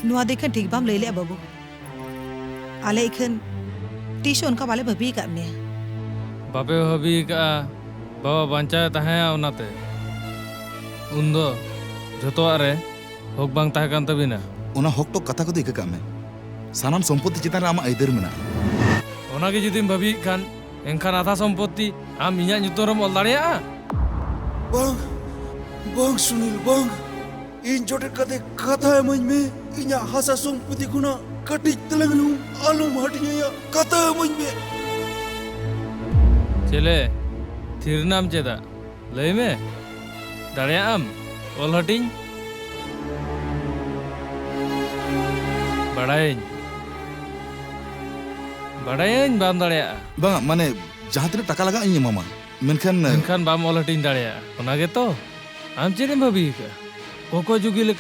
नुआ देखन ठीक बाम लैले बाबू आले इखन तीस उनका वाले भभी का में बापे हबी का बाबा बांचा तहाया उनाते उन्दो जतो आरे होक बांग तहा कान तबिना उना हक तो कथा को दिखे काम में सानाम संपत्ति चितान आमा आइदर मेना ओना के जुदिम भबी खान एनखान आधा संपत्ति आम इᱧᱟᱜ ᱧᱩᱛᱩᱢ ᱨᱮᱢ ᱚᱞ ᱫᱟᱲᱮᱭᱟᱜᱼᱟ bang bang Sunil bang इन जोटे कदे कथा मन में इन्या हसा संपत्ति गुना कटिक तलंगनु आलम हटिया या कथा मन में चले थिरनाम चेदा लय में दाड़ेयाम ऑल हटिंग बड़ायन बाम दाड़ेया बा माने जहां तक टका लगा इन मामा मेनखान एनखान बाम ऑल हटिंग दाड़ेया ओना गे तो आम चेदम भाबी का कोको जुगी